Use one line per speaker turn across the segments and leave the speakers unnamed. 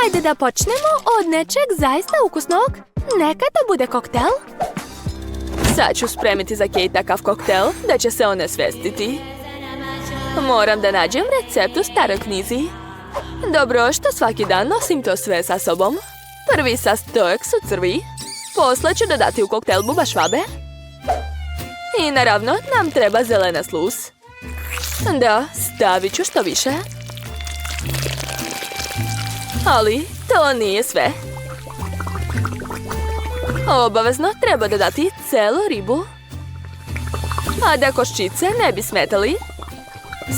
Hajde da počnemo od nečeg zaista ukusnog. Neka to bude koktel.
Sad ću spremiti za Kate takav koktel da će se one svestiti. Moram da nađem recept u staroj knjizi. Dobro, što svaki dan nosim to sve sa sobom. Prvi sastojak su crvi. Posle ću dodati u koktel bubašvabe. I naravno nam treba zelena sluz. Da, stavit ću što više. Ali to nije sve. Obavezno treba dodati celu ribu. A da koščice ne bi smetali,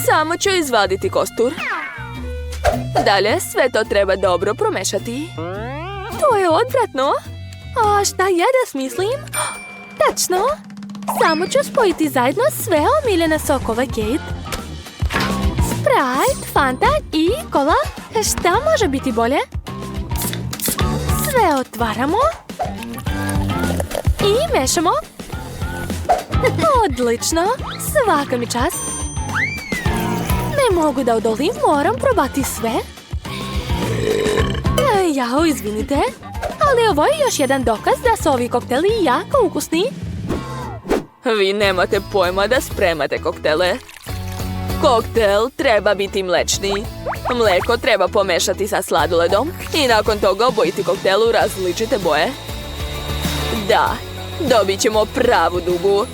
samo ću izvaditi kostur. Dalje sve to treba dobro promešati.
To je odvratno. A šta ja da smislim? Tačno. Samo ću spojiti zajedno sve omiljene sokove Kate. Sprite, Fanta i kola. Šta može biti bolje? Sve otvaramo. I mešamo. Odlično. Svaka mi čast. Ne mogu da odolim, moram probati sve. Jao, izvinite. Ali ovo je još jedan dokaz da su ovi kokteli jako ukusni.
Vi nemate pojma da spremate koktele. Koktel treba biti mlečni. Mleko treba pomešati sa sladoledom i nakon toga obojiti koktel u različite boje. Da, dobit ćemo pravu dugu.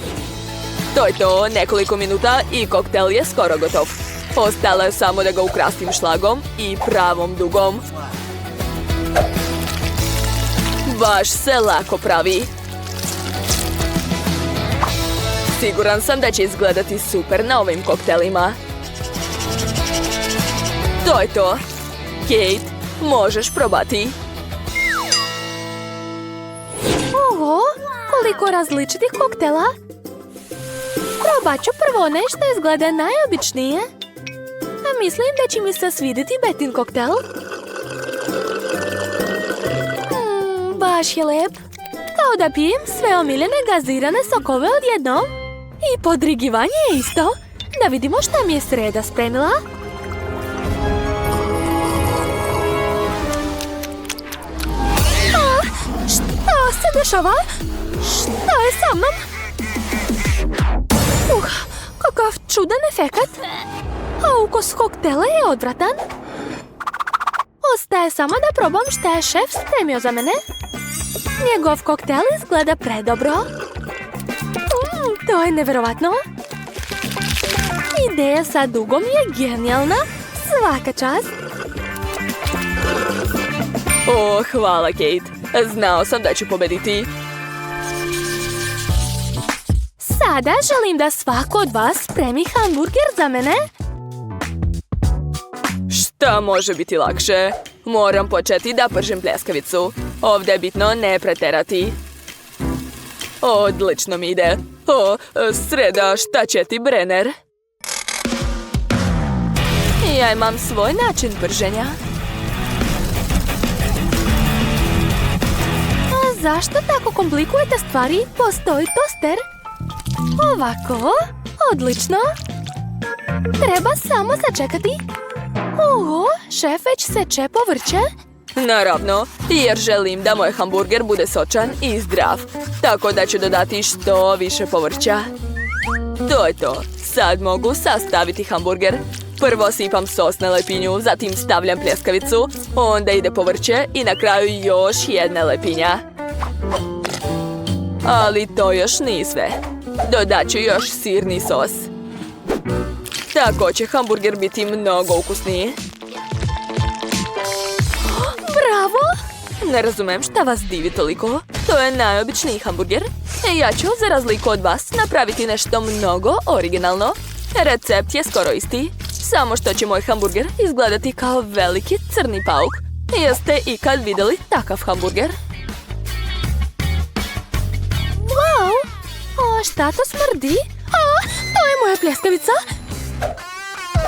To je to, nekoliko minuta i koktel je skoro gotov. Ostalo je samo da ga ukrastim šlagom i pravom dugom. Baš se lako pravi. Siguran sam da će izgledati super na ovim koktelima. To je to. Kate, možeš probati.
Oho, koliko različitih koktela. Probat ću prvo nešto izgleda najobičnije. A mislim da će mi se svidjeti Betin koktel. Baš je lep. Kao da pijem sve omiljene gazirane sokove odjednom. I podrigivanje je isto. Da vidimo šta mi je Sreda spremila. Šta se dešava? Šta je sa mnom? Kakav čudan efekat. A ukus koktela je odvratan. Ostaje samo da probam šta je šef spremio za mene. Njegov koktel izgleda predobro. To je neverovatno. Ideja sa dugom je genijalna. Svaka čast.
Hvala, Kate. Znao sam da ću pobediti.
Sada želim da svako od vas spremi hamburger za mene.
Šta može biti lakše? Moram početi da pržim pljeskavicu. Ovdje je bitno ne preterati. Odlično mi ide. Sreda, šta će ti, Brenner? Ja imam svoj način prženja.
A zašto tako komplikujete stvari? Postoji toster. Ovako, odlično. Treba samo sačekati. Oho, šef već seče povrće.
Naravno, jer želim da moj hamburger bude sočan i zdrav. Tako da ću dodati što više povrća. To je to. Sad mogu sastaviti hamburger. Prvo sipam sos na lepinju, zatim stavljam pljeskavicu, onda ide povrće i na kraju još jedna lepinja. Ali to još nije sve. Dodat ću još sirni sos. Tako će hamburger biti mnogo ukusniji.
Bravo!
Ne razumem šta vas divi toliko. To je najobičniji hamburger. Ja ću, za razliku od vas, napraviti nešto mnogo originalno. Recept je skoro isti, samo što će moj hamburger izgledati kao veliki crni pauk. Jeste ikad vidjeli takav hamburger?
Wow! A šta to smrdi? A, to je moja pljeskavica!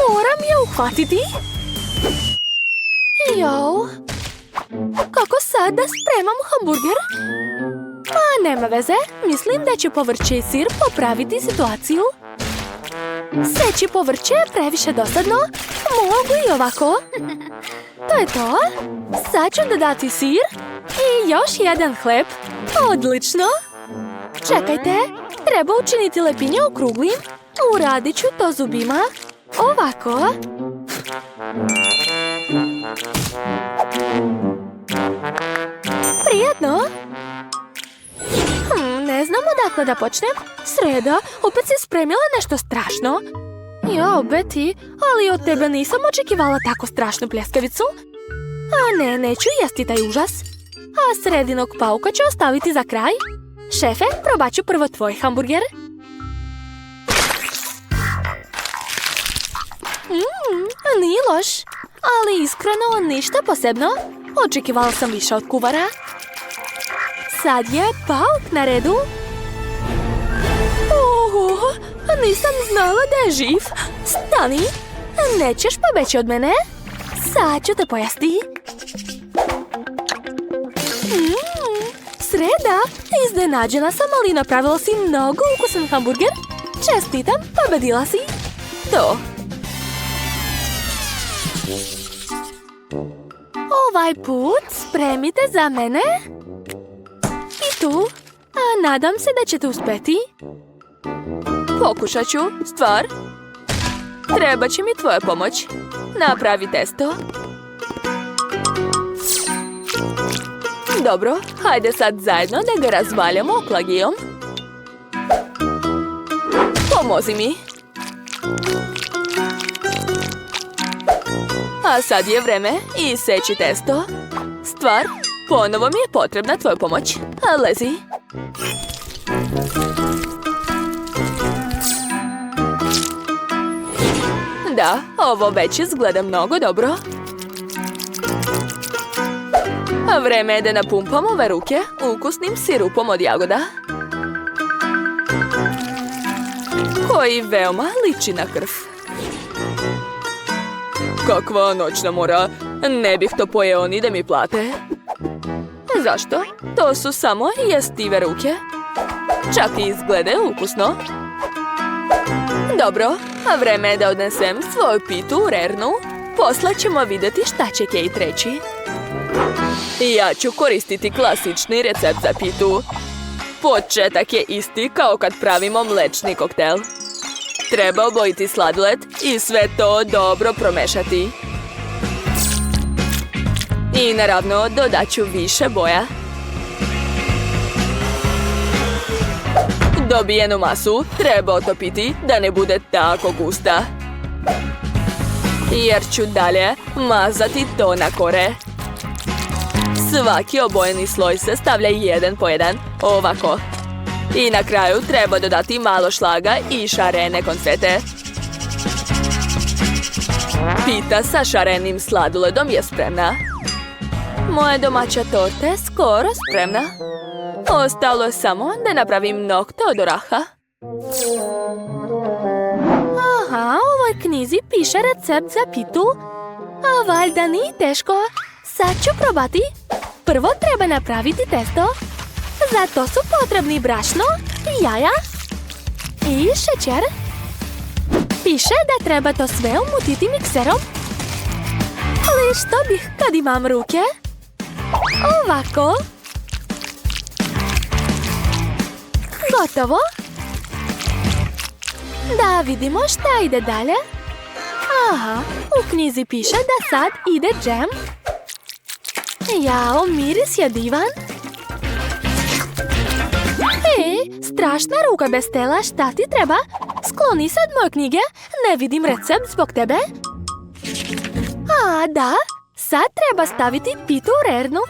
Moram je uhvatiti. Jao! Kako sad da spremam hamburger? A nema veze, mislim da će povrće i sir popraviti situaciju. Seći povrće je previše dosadno. Mogu i ovako. To je to. Sad ću dodati sir i još jedan hleb. Odlično. Čekajte, treba učiniti lepinje okruglim. Uradit ću to zubima. Ovako. Prijetno. Ne znam odakle da počnem. Sreda, opet si spremila nešto strašno. Jo, Betty, ali od tebe nisam očekivala tako strašnu pljeskavicu. A ne, neću jesti taj užas. A sredinog pauka ću ostaviti za kraj. Šefe, probat ću prvo tvoj hamburger. Nije loš, ali iskreno ništa posebno. Očekivala sam više od kuvara. Sad je pauk na redu. Oho, nisam znala da je živ. Stani, nećeš pobeći od mene? Sad ću te pojesti. Sreda, iznenađena sam, ali napravila si mnogo ukusan hamburger. Čestitam, pobedila si.
To.
Ovaj put spremite za mene. I tu. A nadam se da ćete uspjeti.
Pokušat ću, stvar. Treba će mi tvoja pomoć. Napravi testo. Dobro, hajde sad zajedno da ga razvaljamo oklagijom. Pomozi mi. A sad je vreme iseći testo. Stvar, ponovo mi je potrebna tvoja pomoć. Lezi. Da, ovo već izgleda mnogo dobro. A vreme je da napumpamo ove ruke ukusnim sirupom od jagoda. Koji veoma liči na krv. Kakva noćna mora. Ne bih to pojeo ni da mi plate. Zašto? To su samo jestive ruke. Čak i izgledaju ukusno. Dobro, a vreme je da odnesem svoju pitu u rernu. Posle ćemo vidjeti šta će Kate reći. Ja ću koristiti klasični recept za pitu. Početak je isti kao kad pravimo mlečni koktel. Treba obojiti sladoled i sve to dobro promešati. I naravno dodat ću više boja. Dobijenu masu treba otopiti da ne bude tako gusta. Jer ću dalje mazati to na kore. Svaki obojeni sloj se stavlja jedan po jedan, ovako. I na kraju treba dodati malo šlaga i šarene konfete. Pita sa šarenim sladoledom je spremna. Moja domaća torta je skoro spremna. Ostalo je samo da napravim nokte od oraha.
Aha, u ovoj knjizi piše recept za pitu. A valjda nije teško. Sad ću probati. Prvo treba napraviti testo. Za to su potrebni brašno, jaja i šećer. Piše da treba to sve umutiti mikserom. Ali što bih kad imam ruke? Ovako. Gotovo. Da vidimo šta ide dalje. Aha, u knjizi piše da sad ide džem. Jao, miris je divan. Strašna ruka bez tela, šta ti treba? Skloni se od moje knjige, ne vidim recept zbog tebe. A, da, sad treba staviti pitu u rernu.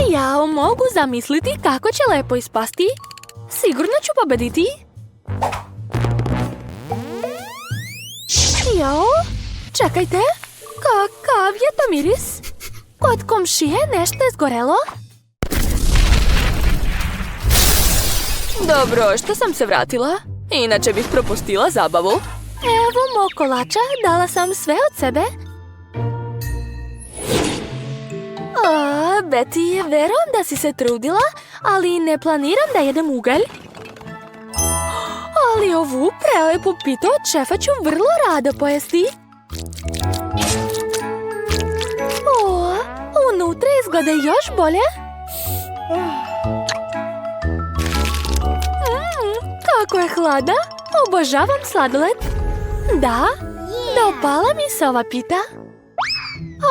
Jao, mogu zamisliti kako će lepo ispasti. Sigurno ću pobediti. Jao, čekajte, kakav je to miris? Kod komšije nešto je zgorelo.
Dobro, što sam se vratila? Inače bih propustila zabavu.
Evo mog kolača, dala sam sve od sebe. Betty, verujem da si se trudila, ali ne planiram da jedem ugalj. Ali Ali ovu prelepu pitu od šefa ću vrlo rado pojesti. O, unutra izgleda još bolje. Kako je hladna. Obožavam sladoled. Da, dopala mi se ova pita.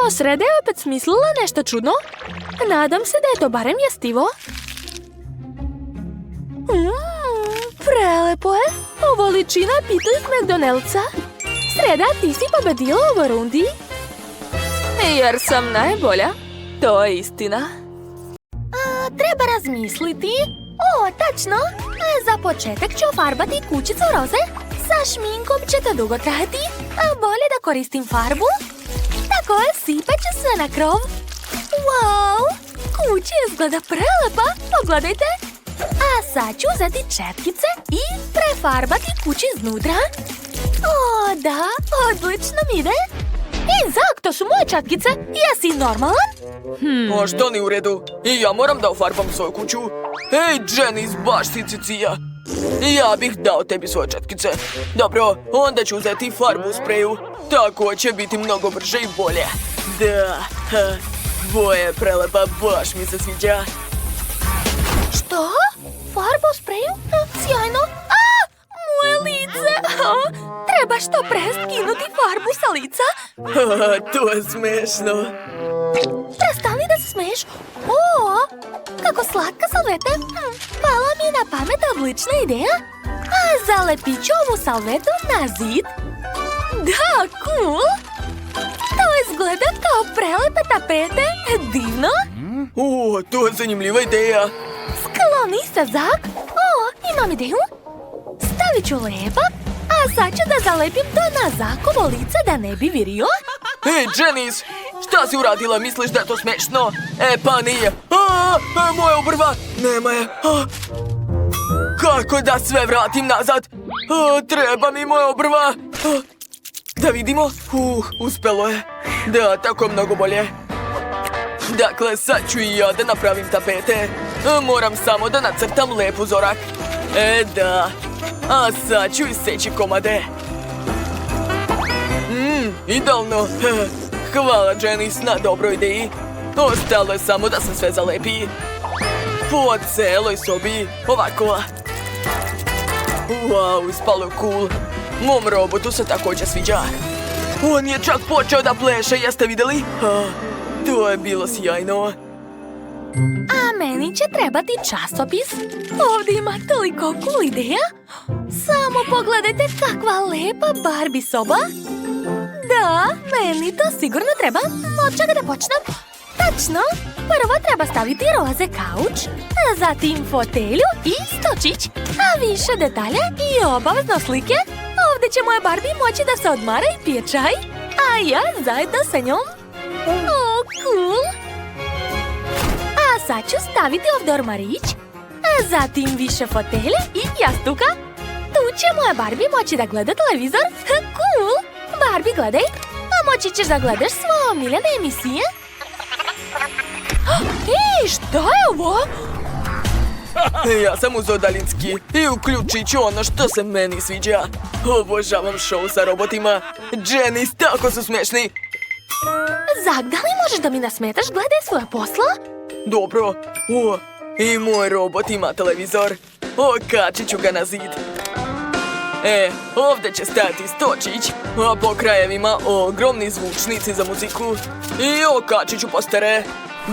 A sreda je opet smislila nešto čudno. Nadam se da je to barem jestivo. Prelepo je. Ovo liči na pitu iz McDonald'sa. Sreda, ti si pobedila u ovoj rundi.
Jer sam najbolja. To je istina.
Treba razmisliti. O, tačno. Za početak ću farbati kućicu roze. Sa šminkom će to dugo trajati. Bolje da koristim farbu. Tako je, sipat ću sve na krov. Wow, kuća izgleda prelepa. Pogledajte. A sad ću uzeti četkice i prefarbati kuću iznutra. O, da, odlično mi ide. Zak, to su moje četkice. Jesi normalan?
A što ni u redu? I ja moram da ofarbam svoju kuću. Ej, Janice, baš si cicija. Ja bih dao tebi svoje četkice. Dobro, onda ću uzeti farbu u spreju. Tako će biti mnogo brže i bolje. Da, boja je prelepa, baš mi se sviđa.
Što? Farba u spreju? Sjajno. Moje lice. Treba što pre skinuti farbu sa lica.
To je smešno.
Prestani da se smeješ. O, kako slatka salveta. Pala mi je na pamet odlična ideja. Zalepit ću ovu salvetu na zid. Da, cool. To izgleda kao prelepe tapete. Divno.
O, to je zanimljiva ideja.
Skloni se, Zak. O, imam ideju. Stavit ću lepak, a sad ću da zalepim to na Zakovo lice da ne bi virio.
Ej, Janice, šta si uradila? Misliš da je to smešno? Pa nije. Moja obrva. Nema je. Kako da sve vratim nazad? Treba mi moja obrva. Da vidimo. Uspelo je. Da, tako mnogo bolje. Dakle, sad ću i ja da napravim tapete. Moram samo da nacrtam lep uzorak. Da. A sad ću iseći komade. Idealno. Hvala, Janice, na dobroj ideji. Ostalo je samo da se sve zalepi. Po celoj sobi. Ovako. Wow, ispalo je cool. Mom robotu se također sviđa. On je čak počeo da pleše, jeste vidjeli? To je bilo sjajno.
A meni će trebati časopis. Ovdje ima toliko cool ideja. Samo pogledajte kakva lepa Barbie soba. Da, meni to sigurno treba. Od čega da počnem? Tačno, prvo treba staviti roze kauč, zatim fotelju i stočić, a više detalja i obavezno slike. Ovdje će moja Barbie moći da se odmara i pije čaj, a ja zajedno sa njom. O, cool! A sad ću staviti ovdje ormarić, a zatim više fotelje i jastuka. Tu će moja Barbie moći da gleda televizor. Cool! Barbie, gledaj, a moći ćeš da gledaš svoje omiljene emisije. Ej, šta je ovo?
Ja sam uzeo daljinski i uključit ću ono što se meni sviđa. Obožavam show sa robotima. Janice, tako su smešni.
Zak, da li možeš da mi nasmetaš? Gledaj svoje posla.
Dobro. O, i moj robot ima televizor. Okačit ću ga na zid. Ovdje će stajati stočić, a po krajevima ogromni zvučnici za muziku. I okačit ću postere.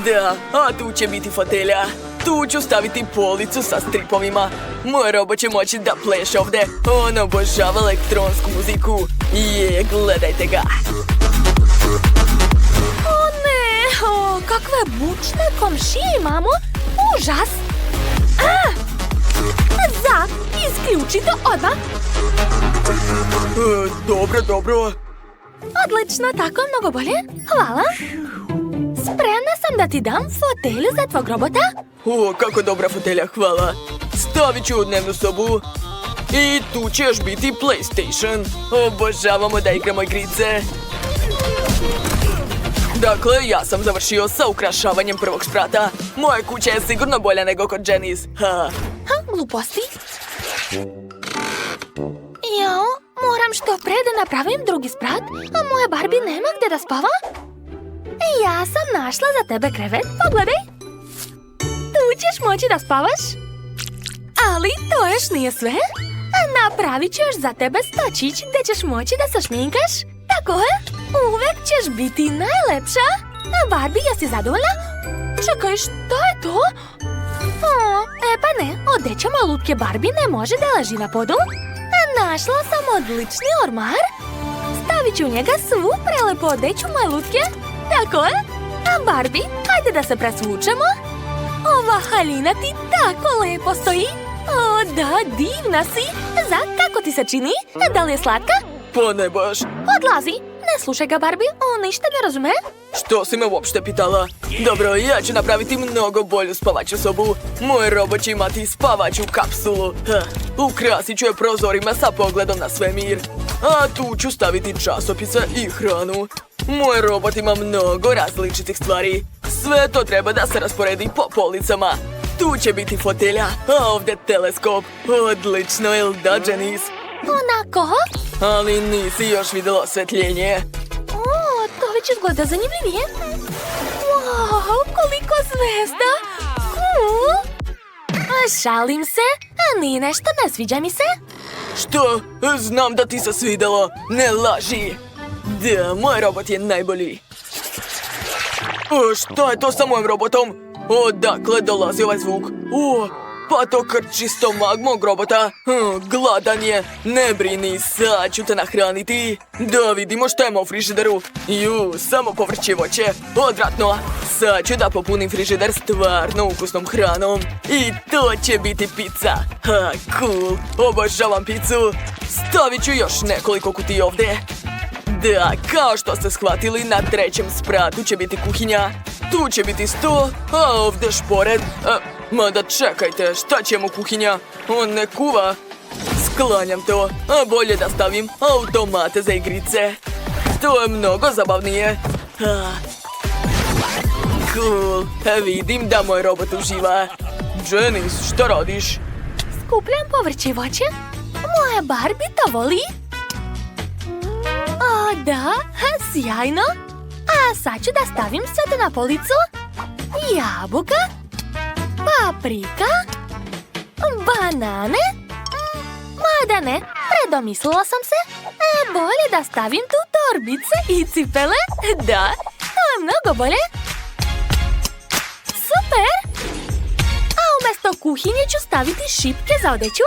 Da, a tu će biti fotelja. Tu ću staviti policu sa stripovima. Moj robot će moći da pleše ovdje. On obožava elektronsku muziku. Gledajte ga.
O ne, kakve bučne komšije imamo. Užas. Zak, isključi to odmah.
Dobro.
Odlično, tako mnogo bolje. Hvala. Spremna sam da ti dam fotelju za tvog robota.
Kako dobra fotelja, hvala. Stavit ću u dnevnu sobu. I tu će još biti PlayStation. Obožavamo da igramo igrice. Dakle, ja sam završio sa ukrašavanjem prvog sprata. Moja kuća je sigurno bolja nego kod Janice.
Gluposti. Moram što pre da napravim drugi sprat, a moja Barbie nema gde da spava. Ja sam našla za tebe krevet, pogledaj. Tu ćeš moći da spavaš. Ali to još nije sve. Napravit ću još za tebe stočić gde ćeš moći da se šminkaš. Tako je, uvek ćeš biti najlepša. A Barbie, jesi zadovoljna? Čekaj, šta je to? Pa ne, odeća malutke Barbie ne može da leži na podu. Našla sam odlični ormar. Stavit ću u njega svu prelepu odeću malutke. Tako je. A Barbie, hajde da se presvučemo. Ova haljina ti tako lepo stoji. O, da, divna si. Kako ti se čini? Da li je slatka?
Pa ne baš.
Odlazi. Ne slušaj ga, Barbie. On ništa ne razume.
Što si me uopšte pitala? Dobro, ja ću napraviti mnogo bolju spavaću sobu. Moj robot će imati spavaću kapsulu. Ukrasit ću je prozorima sa pogledom na svemir. A tu ću staviti časopise i hranu. Moj robot ima mnogo različitih stvari. Sve to treba da se rasporedi po policama. Tu će biti fotelja, a ovdje teleskop. Odlično, jel da, Janice?
Onako?
Ali nisi još vidjela osvetljenje.
To već izgleda zanimljivije. Wow, koliko zvezda! Cool! Šalim se, a nije nešto, ne sviđa mi se.
Što? Znam da ti se svidjelo. Ne laži. Da, moj robot je najbolji. Šta je to sa mojim robotom? Odakle dolazi ovaj zvuk? Pa to krči stomak mog robota. Gladan je. Ne brini, sad ću te nahraniti. Da vidimo šta ima u frižideru. Samo povrće i voće. Odvratno. Sad ću da popunim frižider stvarno ukusnom hranom. I to će biti pizza. Cool. Obožavam picu. Stavit ću još nekoliko kutija ovdje. Da, kao što ste shvatili, na trećem spratu će biti kuhinja. Tu će biti sto, a ovdje špored. Mada čekajte, šta ćemo kuhinja? On ne kuva. Sklanjam to, a bolje da stavim automate za igrice. To je mnogo zabavnije. Cool, vidim da moj robot uživa. Janice, šta radiš?
Skupljam povrće i voće. Moja Barbie to voli. O, da, sjajno. A sad ću da stavim sve to na policu. Jabuka, paprika, banane. Mada ne, predomislila sam se. Bolje da stavim tu torbice i cipele. Da, to je mnogo bolje. Super! A umjesto kuhinje ću staviti šipke za odeću.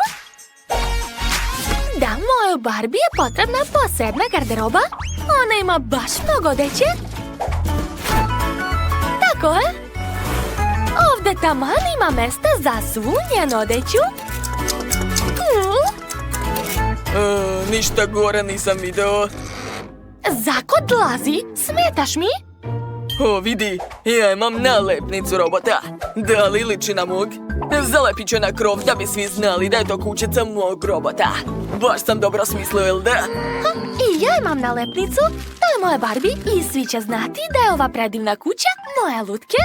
Da, mojoj Barbie je potrebna posebna garderoba. Ona ima baš mnogo odeće. Tako je. Ovdje taman ima mesta za svu njenu odeću. Cool.
Ništa gore nisam video.
Zako dlazi, smetaš mi?
Vidi, ja imam nalepnicu robota. Da li liči na mog? Zalepit ću na krov da bi svi znali da je to kućica mog robota. Baš sam dobro smislio, jel da?
I ja imam nalepnicu. To je moja Barbie i svi će znati da je ova predivna kuća moja lutke.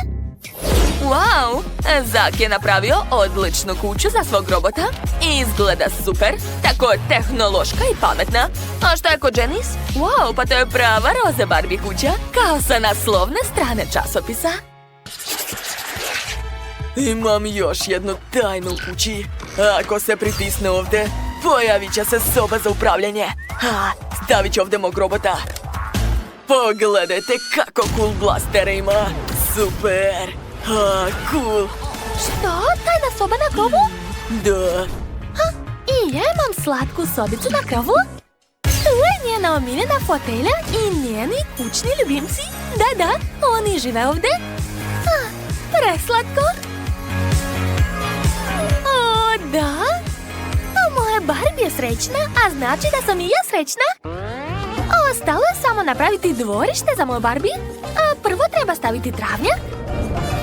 Wow, Zak je napravio odličnu kuću za svog robota. Izgleda super, tako tehnološka i pametna. A šta je kod Janice? Wow, pa to je prava roze Barbie kuća, kao sa naslovne strane časopisa. Imam još jednu tajnu u kući. Ako se pritisne ovdje, pojavit će se soba za upravljanje. Stavit ću ovdje mog robota. Pogledajte kako cool blaster ima. Super. Cool.
Što? Tajna soba na krovu?
Da.
I ja imam slatku sobicu na krovu. Tu je njena omiljena fotelja i njeni kućni ljubimci. Da, oni žive ovdje. Preslatko. O, da. Moja Barbie je srećna, a znači da sam i ja srećna. Ostalo je samo napraviti dvorište za moju Barbie. A prvo treba staviti travnjak.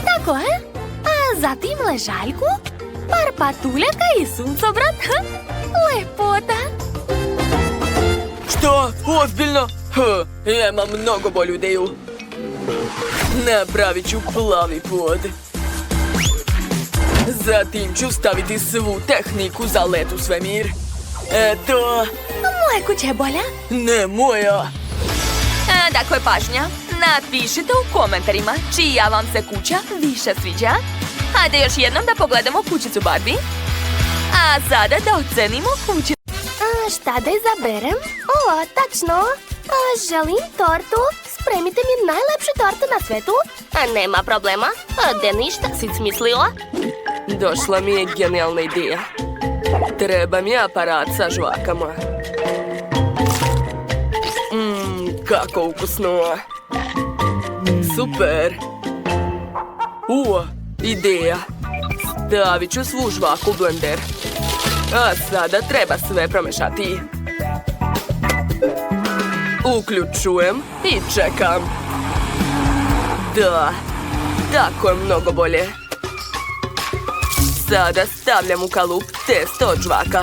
Tako je. A zatim ležaljku, par patuljaka i suncobran. Lepota.
Što? Ozbiljno? Ja imam mnogo bolju ideju. Napravit ću plavi pod. Zatim ću staviti svu tehniku za let u svemir. Eto.
Moja kuća je bolja.
Ne moja. Dakle, pažnja. Napišite u komentarima čija vam se kuća više sviđa. Hajde još jednom da pogledamo kućicu Barbie. A sada da ocenimo kućicu.
Šta da izaberem? O, tačno. Želim tortu. Spremite mi najlepšu tortu na svetu. Nema problema. Deni, šta si smislila?
Došla mi je genijalna ideja. Treba mi aparat sa žvakama. Kako ukusno. Super. Ideja. Stavit ću svu žvaku u blender. A sada treba sve promešati. Uključujem i čekam. Da, tako je mnogo bolje. Sada stavljam u kalup testo od žvaka.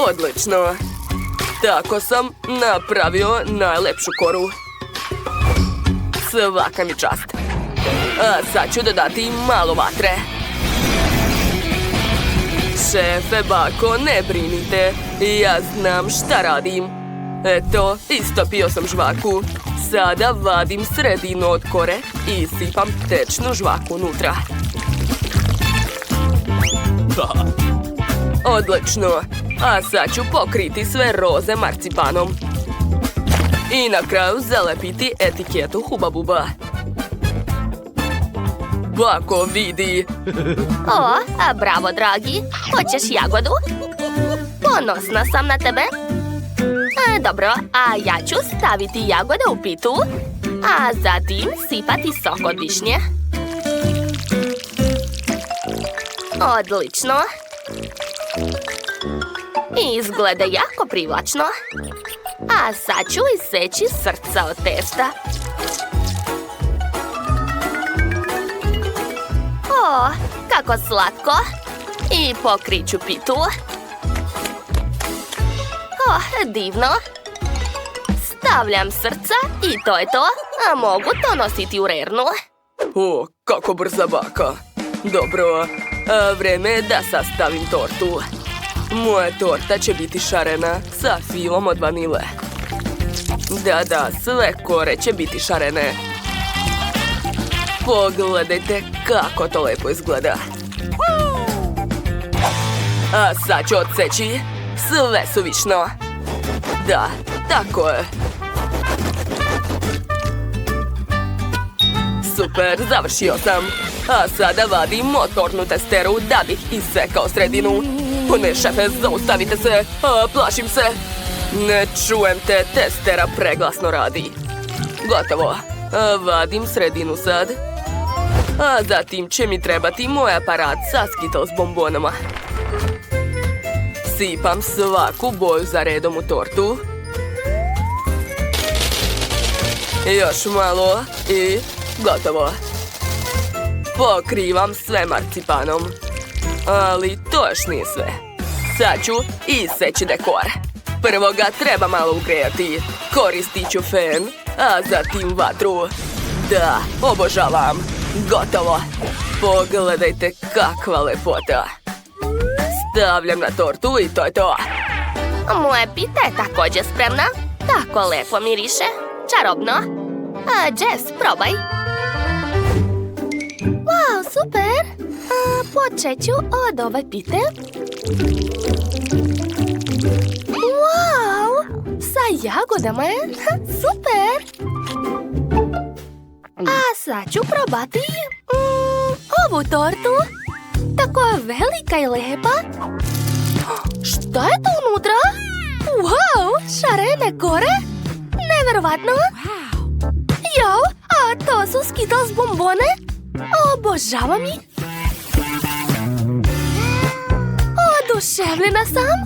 Odlično. Tako sam napravio najlepšu koru. Svaka mi čast. A sad ću dodati malo vatre. Šefe bako, ne brinite. Ja znam šta radim. Eto, istopio sam žvaku. Sada vadim sredinu od kore i sipam tečnu žvaku unutra. Odlično. A sad ću pokriti sve roze marcipanom. I na kraju zalepiti etiketu Huba Buba. Bako vidi.
Bravo, dragi. Hoćeš jagodu? Ponosna sam na tebe. Dobro, a ja ću staviti jagode u pitu, a zatim sipati sok od višnje. Odlično. Izgleda jako privlačno. A sad ću iseći srca od testa. Kako slatko. I pokriću pitu. Divno. Stavljam srca i to je to. A mogu to nositi u rernu.
Kako brza baka. Dobro, vreme je da sastavim tortu. Moja torta će biti šarena sa filom od vanile. Da, sve kore će biti šarene. Pogledajte kako to lepo izgleda. A sad ću odseći. Sve suvišno. Da, tako je. Super, završio sam. A sada vadim motornu testeru da bih isekao sredinu. Ne, šefe, zaustavite se. Plašim se. Ne čujem te, testera preglasno radi. Gotovo. Vadim sredinu sad. A zatim će mi trebati moj aparat sa Skittles bombonama. Sipam svaku boju za redom u tortu. Još malo i gotovo. Pokrivam sve marcipanom. Ali to još nije sve. Sad ću iseći dekor. Prvo ga treba malo ugrejati. Koristit ću fen, a zatim vatru. Da, obožavam. Gotovo. Pogledajte kakva lepota. Stavljam na tortu i to je to.
Moja pita je također spremna. Tako lepo miriše. Čarobno. Jess, probaj. Wow, super. Počet ću od ove pite. Wow, sa jagodama je. Super. A sad ću probati ovu tortu. Tako je velika i lepa. Šta je to unutra? Wow, šarene kore. Neverovatno. Jo, a to su Skittles bombone. Obožavam ih. Oduševljena sam.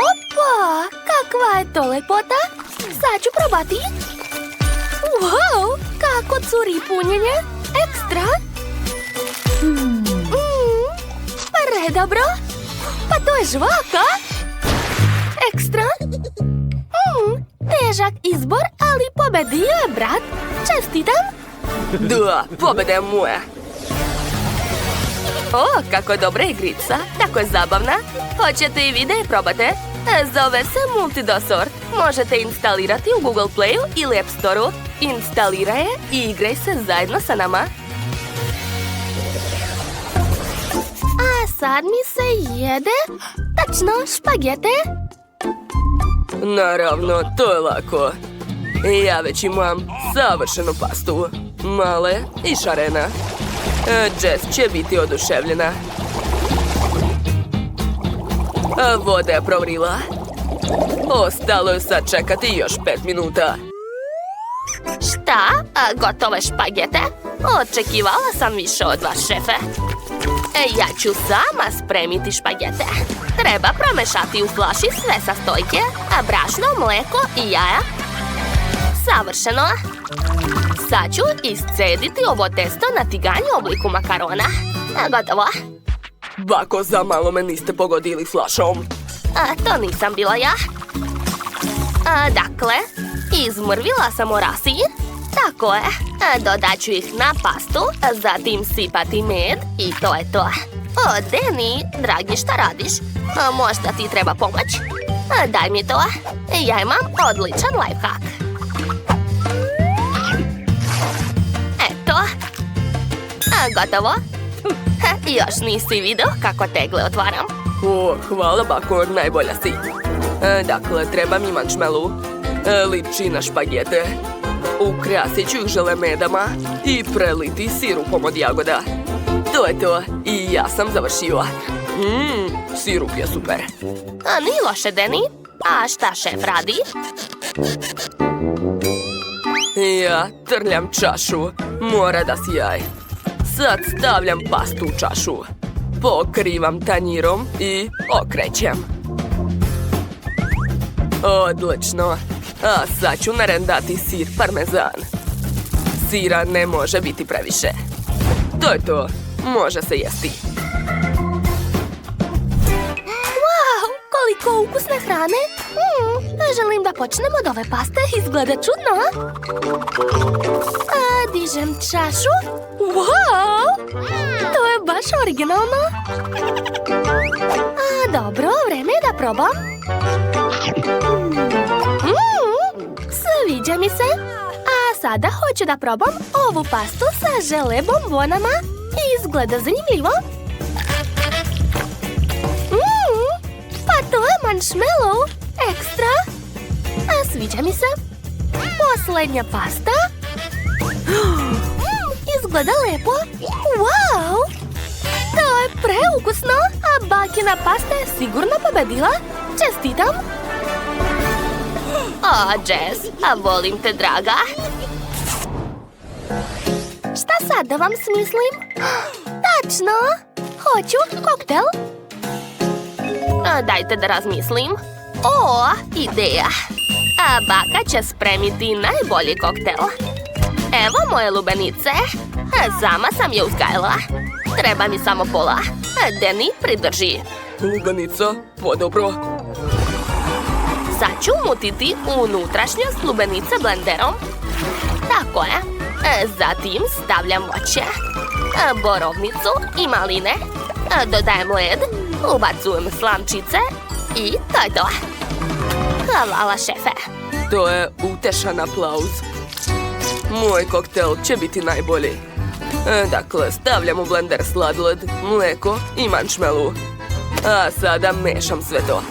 Opa, kakva je to lepota. Sad ću probati. Wow, kako curi punjenje. Ekstra. Predobro. Pa to je žvaka. Ekstra. Težak izbor, ali pobedio je brat. Čestitam.
Da, pobeda je moja. O, kako dobra igrica, tako je zabavna. Hoćete i vi da je probate? Zove se Multidosort. Možete instalirati u Google Playu ili App Storeu. Instaliraj je i igraj se zajedno sa nama.
A sad mi se jede, tačno, špagete.
Naravno, to je lako. Ja već imam savršenu pastu. Male i šarena. Jess će biti oduševljena. Voda je provrila. Ostalo je sad čekati još 5 minuta.
Šta? Gotove špagete? Očekivala sam više od vas, šefe. Ja ću sama spremiti špagete. Treba promešati u flaši sve sastojke, brašno, mleko i jaja. Savršeno. Sad ću iscediti ovo testo na tiganju u obliku makarona. Gotovo.
Bako, za malo me niste pogodili flašom.
To nisam bila ja. Dakle, izmrvila sam orasi. Tako je. Dodat ću ih na pastu, zatim sipati med i to je to. O, Deni, dragi, šta radiš? Možda ti treba pomoć? Daj mi to. Ja imam odličan lifehack. Eto. Gotovo. Još nisi vidio kako tegle otvaram.
O, hvala, Bako, najbolja si. Dakle, treba mi mančmelu. Liči na špagete. Ukrasit ću ih želemedama i preliti sirupom od jagoda. To je to. I ja sam završila. Sirup je super.
Nije loše, Deni. A šta šef radi?
Ja trljam čašu. Mora da sjaj. Sad stavljam pastu u čašu. Pokrivam tanjirom i okrećem. Odlično. A sad ću narendati sir parmezan. Sira ne može biti previše. To je to. Može se jesti.
Wow, koliko ukusne hrane. Želim da počnemo od ove paste. Izgleda čudno. Dižem čašu. Wow, to je baš originalno. Dobro, vreme je da probam. Sviđa mi se. A sada hoću da probam ovu pastu sa žele bombonama. Izgleda zanimljivo. Pa to je marshmallow. Ekstra. Sviđa mi se. Posljednja pasta. Izgleda lepo. Wow! To je preukusno. A bakina pasta je sigurno pobedila. Čestitam. O, Jess, volim te, draga. Šta sad da vam smislim? Tačno! Hoću koktel. Dajte da razmislim. O, ideja. Baka će spremiti najbolji koktel. Evo moje lubenice. Sama sam je uzgajala. Treba mi samo pola. Deni, pridrži.
Lubenica, podobro.
Sad ću umutiti unutrašnjost lubenice blenderom. Tako je. Zatim stavljam voće, borovnicu i maline. Dodajem led, ubacujem slamčice i to je to. Hvala, šefe.
To je utešan aplauz. Moj koktel će biti najbolji. Dakle, stavljam u blender sladoled, mleko i marshmallow. A sada mešam sve to.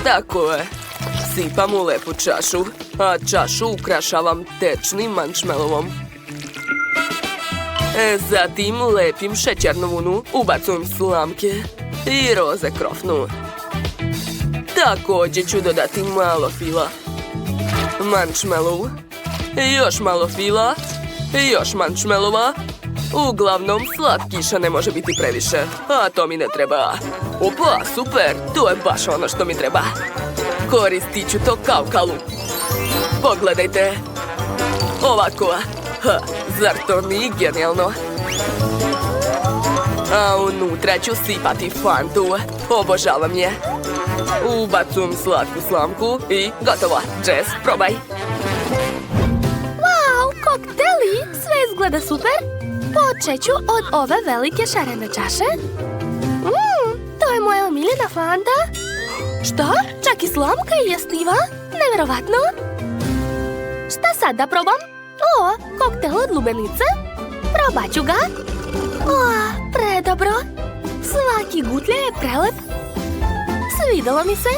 Tako je. Sipam u lepu čašu, a čašu ukrašavam tečnim marshmallowom. Zatim lepim šećernu vunu, ubacujem slamke i roze krofnu. Također ću dodati malo fila. Marshmallow. Još malo fila. Još marshmallowa. Uglavnom, slatkiša ne može biti previše, a to mi ne treba. Opa, super, to je baš ono što mi treba. Koristit ću to kao kalup. Pogledajte. Ovako. Zar to nije genijalno? A unutra ću sipati fantu. Obožavam je. Ubacujem slatku slamku i gotovo. Jess, probaj.
Wow, kokteli! Sve izgleda super. Počet ću od ove velike šarene čaše. To je moja omiljena Fanta. Šta? Čak i slamka je jestiva? Nevjerovatno. Šta sad da probam? Koktel od lubenice. Probat ću ga. Predobro. Svaki gutlje je prelep. Svidelo mi se.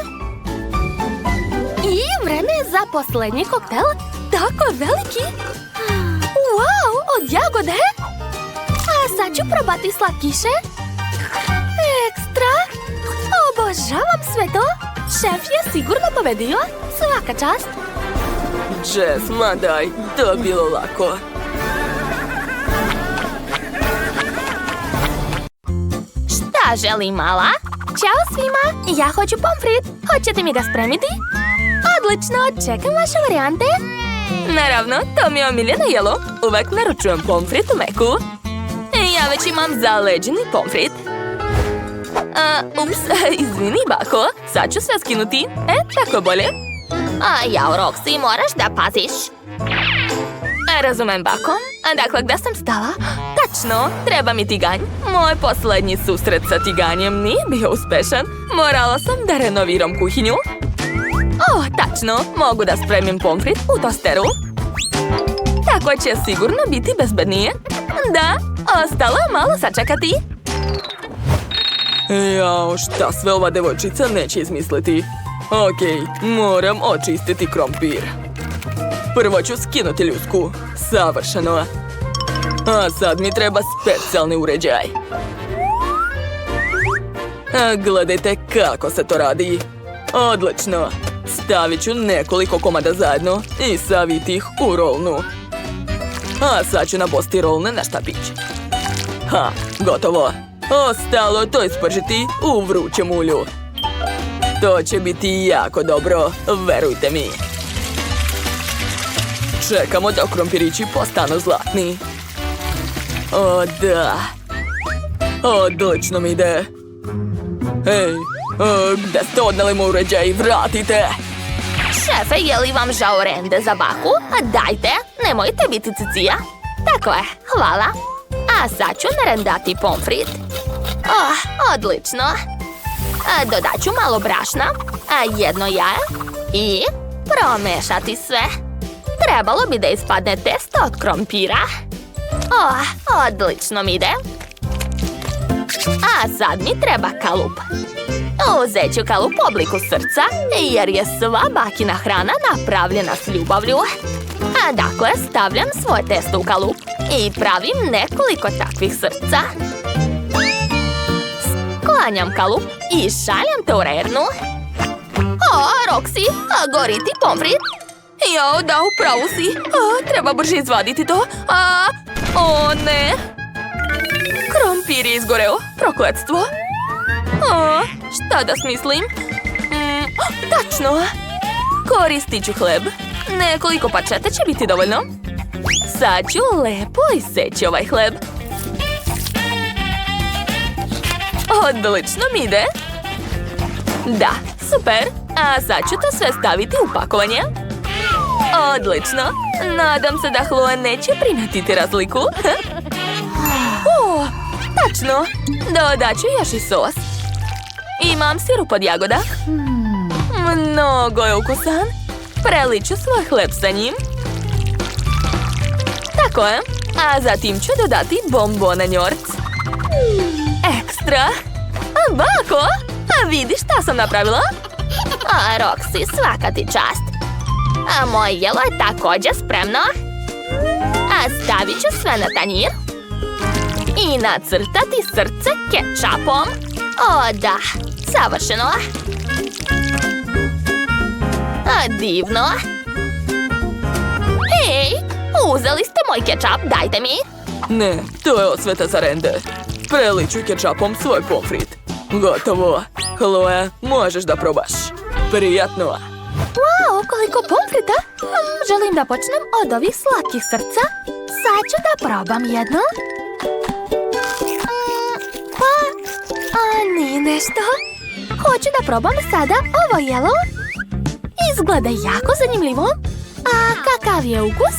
I vreme je za posljednji koktel. Tako veliki. Wow, od jagode. A sad ću probati slatkiše. Ekstra. Obožavam sve to. Šef je sigurno pobedio. Svaka čast.
Jess, ma daj, to je bilo lako.
Šta želi mala? Ćao svima, ja hoću pomfrit. Hoćete mi ga spremiti? Odlično, čekam vaše varijante.
Naravno, to mi je omiljeno jelo. Uvek naručujem pomfrit u Meku. Ja već imam zaleđeni pomfrit. Ups, izvini bako, sad ću sve skinuti. Tako bolje.
Jao, Roxy, moraš da paziš.
Razumem bako. Dakle, gde sam stala? Tačno, treba mi tiganj. Moj posljednji susret sa tiganjem nije bio uspešan. Morala sam da renoviram kuhinju. Tačno, mogu da spremim pomfrit u tosteru. Tako će sigurno biti bezbednije. Da, ostalo je malo sačekati. Jao, šta sve ova devojčica neće izmisliti. Okej, moram očistiti krompir. Prvo ću skinuti ljusku. Savršeno. A sad mi treba specijalni uređaj. Gledajte kako se to radi. Odlično. Stavit ću nekoliko komada zajedno i saviti ih u rolnu. A sad ću nabosti rolne na štapić. Gotovo. Ostalo to ispržiti u vrućem ulju. To će biti jako dobro, verujte mi. Čekamo da krompirići postanu zlatni. O da. Odlično mi ide. Hej, gde ste odneli mu uređaj? Vratite!
Šefe, je li vam žao rende za baku? Dajte, nemojte biti cicija. Tako je, hvala. A sad ću narendati pomfrit. Odlično. Dodat ću malo brašna, jedno jaje i promešati sve. Trebalo bi da ispadne testo od krompira. Odlično mi ide. A sad mi treba kalup. Uzet ću kalup u obliku srca, jer je sva bakina hrana napravljena s ljubavlju. Dakle, stavljam svoje testo u kalup i pravim nekoliko takvih srca. Sklanjam kalup i šaljem te u rernu. Roxy, gori ti pomfrit.
Jao, da, upravo si. Treba brže izvaditi to. Ne. Krompir je izgoreo. Prokletstvo. Šta da smislim? Tačno. Koristit ću hleb. Nekoliko pačeta će biti dovoljno. Sad ću lepo iseći ovaj hleb. Odlično mi ide. Da, super. A sad ću to sve staviti u pakovanje. Odlično. Nadam se da Chloe neće primetiti razliku. Tačno. Dodat ću još i sos. Imam sirup od jagoda. Mnogo je ukusan. Preliću svoj hleb sa njim. Tako je. A zatim ću dodati bombona njorc. Ekstra. Bako, vidiš šta sam napravila?
Roxy, svaka ti čast. Moje jelo je također spremno. Stavit ću sve na tanjir. I nacrtati srce kečapom. Da, savršeno. Divno. Hej, uzeli ste moj kečap, dajte mi.
Ne, to je osveta za rende. Preliću kečapom svoj pomfrit. Gotovo. Chloe, možeš da probaš. Prijatno.
Wow, koliko pomfrita. Želim da počnem od ovih slatkih srca. Sad ću da probam jedno. Nije nešto. Hoću da probam sada ovo jelo. Izgleda jako zanimljivo. A kakav je ukus?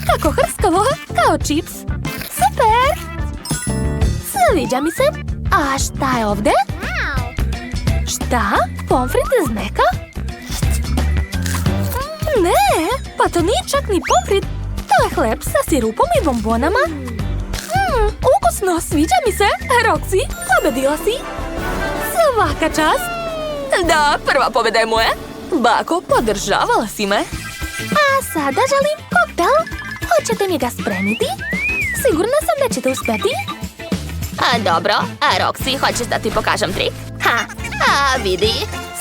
Kako hrskavo, kao čips. Super! Sviđa mi se. A šta je ovdje? Šta? Pomfrit iz meka? Ne, pa to nije čak ni pomfrit. To je hleb sa sirupom i bombonama. Ukusno, sviđa mi se. Roxy, pobedila si. Svaka čast.
Da, prva pobjeda je moja. Bako, podržavala si me.
A sada želim koktel. Hoćete mi ga spremiti? Sigurna sam da ćete uspjeti.
Dobro, Roxy, hoćeš da ti pokažem trik? Vidi,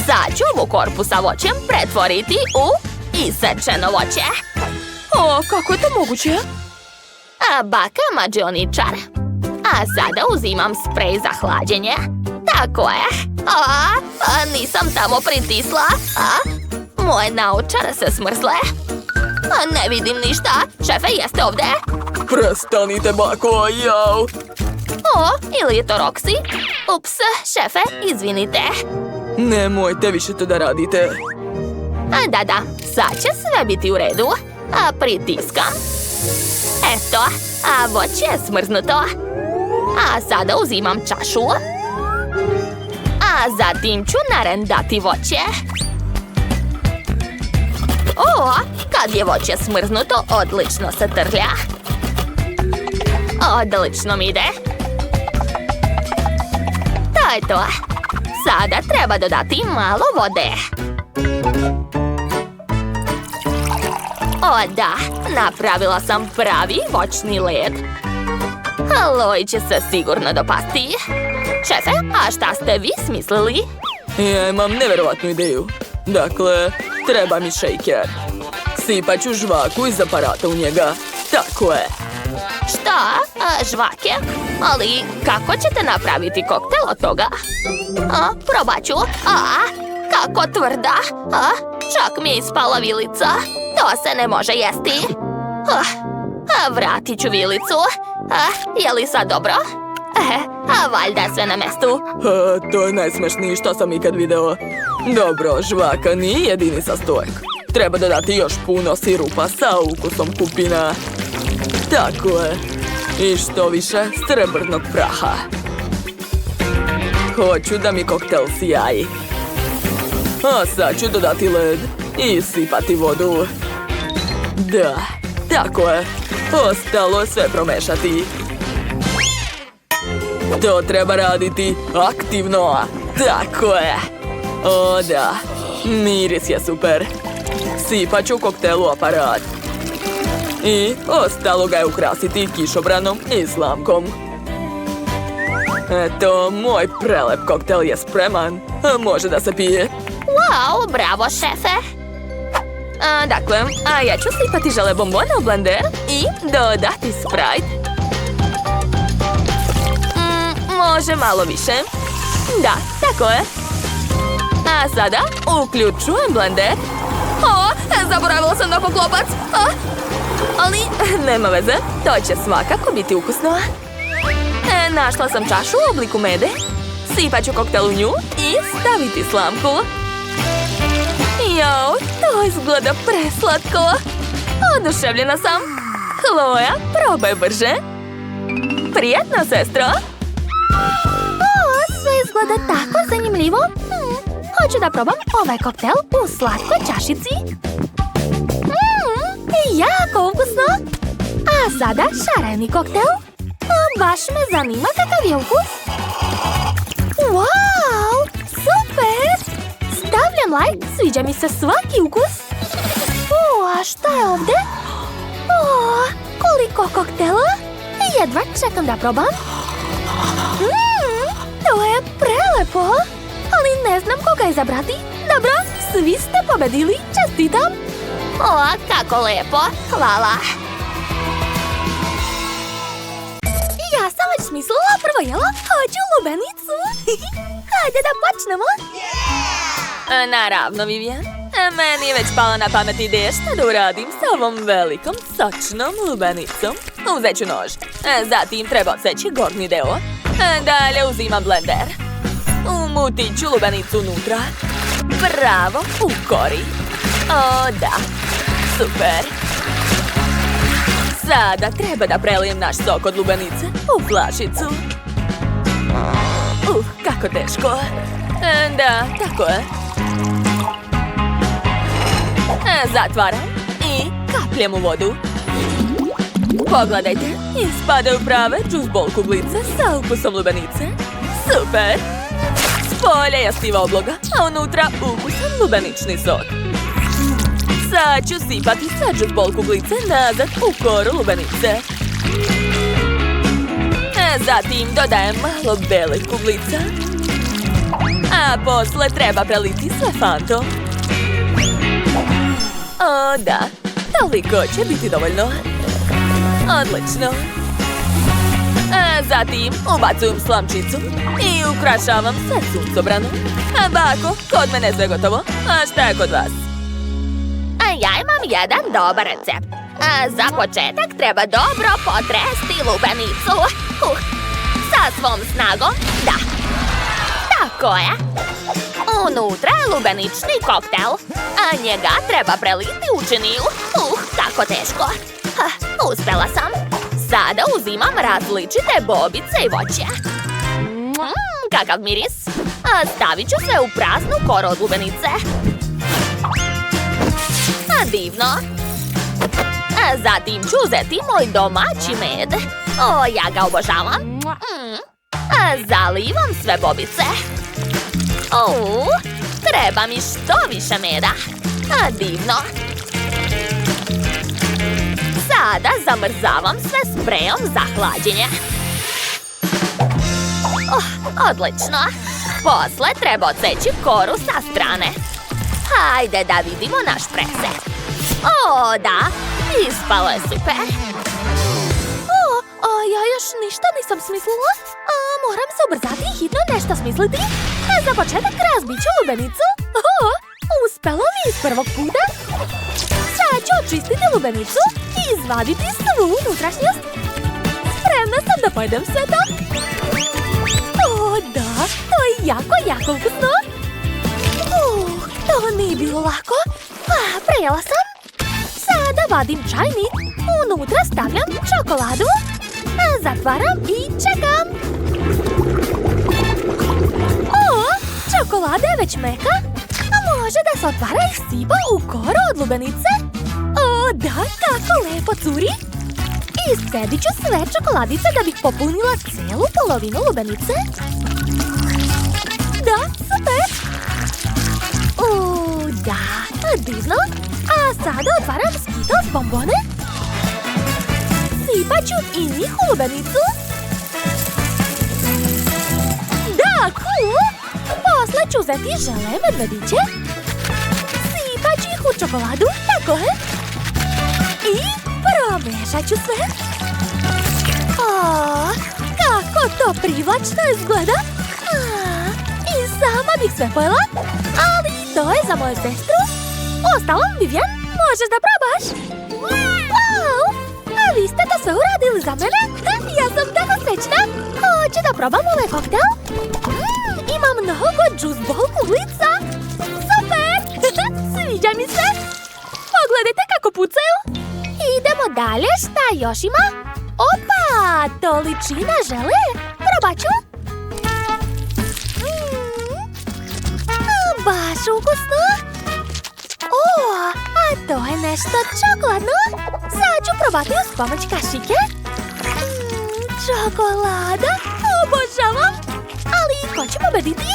sad ću ovu korpu sa voćem pretvoriti u isečeno voće.
O, kako je to moguće?
Baka mađioničar. A sada uzimam sprej za hlađenje. Tako je. Nisam tamo pritisla. Moje naočare se smrzle. Ne vidim ništa. Šefe, jeste ovdje? Prestanite, bako, jau. Ili je to Roxy? Ups, šefe, izvinite. Nemojte više to da radite. Da, sad će sve biti u redu. Pritiskam. Eto, voće je smrznuto. Sada uzimam čašu. Zatim ću narendati voće. Kad je voće smrznuto, odlično se trlja. Odlično mi ide. To je to. Sada treba dodati malo vode. Da, napravila sam pravi voćni led. Loj će se sigurno dopasti. Šefe, a šta ste vi smislili? Ja imam nevjerovatnu ideju. Dakle, treba mi šejker. Sipat ću žvaku iz aparata u njega. Tako je. Šta? Žvake? Ali kako ćete napraviti koktel od toga? Probat ću. Kako tvrda. Čak mi je ispala vilica. To se ne može jesti. Vratit ću vilicu. Je li sad dobro? Valjda je sve na mestu. To je najsmešniji što sam ikad video. Dobro, žvaka nije jedini sastojak. Treba dodati još puno sirupa sa ukusom kupina. Tako je. I što više srebrnog praha. Hoću da mi koktel sjaji. A sad ću dodati led i sipati vodu. Da, tako je. Ostalo je sve promešati. To treba raditi aktivno. Tako je. O da, miris je super. Sipat ću koktelu aparat. I ostalo ga je ukrasiti kišobranom i slamkom. Eto, moj prelep koktel je spreman. Može da se pije. Wow, bravo, šefe. Dakle, ja ću sipati žele bombone u blender i dodati Sprite. Može malo više. Da, tako je. A sada uključujem blender. Zaboravila sam na poklopac. Ali nema veze, to će svakako biti ukusno. Našla sam čašu u obliku mede. Sipat ću koktel u nju i staviti slamku. Jao, to izgleda preslatko. Oduševljena sam. Chloe, probaj brže. Prijetno, sestro.
Sve izgleda tako zanimljivo. Hoću da probam ovaj koktel u slatkoj čašici. Jako ukusno. A sada šareni koktel. Baš me zanima kakav je ukus. Wow, super! Stavljam like, sviđa mi se svaki ukus. A šta je ovdje? Koliko koktela? Jedva čekam da probam. To je prelepo. Ali ne znam koga izabrati. Dobro, svi ste pobedili, čestitam.
Kako lepo, hvala.
Ja sam već smislila prvo jelo, hoću lubenicu. Hajde da počnemo.
Naravno, Vivian. Meni je već pala na pamet ideja šta da uradim sa ovom velikom, sočnom lubenicom. Uzet ću nož. Zatim treba odseći gornji deo. Dalje uzimam blender. Umutit ću lubenicu unutra. Bravo, u kori. O, da. Super. Sada treba da prelijem naš sok od lubenice u flašicu. Kako teško. Da, tako je. Zatvaram i kapljem u vodu. Pogledajte, ispadaju prave džus bol kuglice sa ukusom lubenice. Super! Spolja je siva obloga, a unutra ukusan lubenični sok. Sad ću sipati sve džus bol kuglice nazad u koru lubenice. Zatim dodajem malo belih kuglica. A posle treba preliti sve fantom. O, da. Toliko će biti dovoljno. Odlično. Zatim ubacujem slamčicu i ukrašavam sve suncobranom. Bako, kod mene sve gotovo. A šta je kod vas?
Ja imam jedan dobar recept. Za početak treba dobro potresti lubenicu. Sa svom snagom, da. Tako je. Unutra je lubenični koktel, a njega treba preliti u činiju. Kako teško. Uspela sam. Sada uzimam različite bobice i voće. Kakav miris. Stavit ću sve u praznu koru od lubenice. Divno. Zatim ću uzeti moj domaći med. Ja ga obožavam. Zalivam sve bobice. Treba mi što više meda. Divno. Sada zamrzavam sve sprejom za hlađenje. Odlično. Posle treba odseći koru sa strane. Hajde da vidimo naš presek. Da. Ispalo je super.
Ja još ništa nisam smislila. Moram se ubrzati i hitno nešto smisliti. Za početak razbit ću lubenicu. Uspelo mi iz prvog puta. Sad ću očistiti lubenicu i izvaditi svu unutrašnjost. Spremna sam da pojedem sve to. Da, to je jako ukusno. To nije bilo lako. Prejela sam. Sada vadim čajnik. Unutra stavljam čokoladu. Zatvaram i čekam. Čokolada je već meka. Može da se otvara i sipa u koru od lubenice. Da, kako lepo curi. Iscedit ću sve čokoladice da bih popunila cijelu polovinu lubenice. Da, super. Da, divno. A sada otvaram Skittles bombone. Sipat ću i njih u lubenicu. Da, cool. Posle ću uzeti žele medvediće. Sipat ću ih u čokoladu, tako je. I promešat ću sve. Kako to privlačno izgleda. I sama bih sve pojela. Ali to je za moju sestru. Ostalom, Vivian, možeš da probaš. Wow! A vi ste to sve uradili za mene? Ja sam tako srećna. Hoću da probam ovaj koktel. Ima mnogo džus bol kuglica. Super! Sviđa mi se. Pogledajte kako pucaju. Idemo dalje, šta još ima? Opa, toličina žele. Probat ću. Baš ukusno. A to je nešto čokoladno. Sad ću probati uz pomoć kašike. Čokolada. Obožavam. Ali ko će pobediti?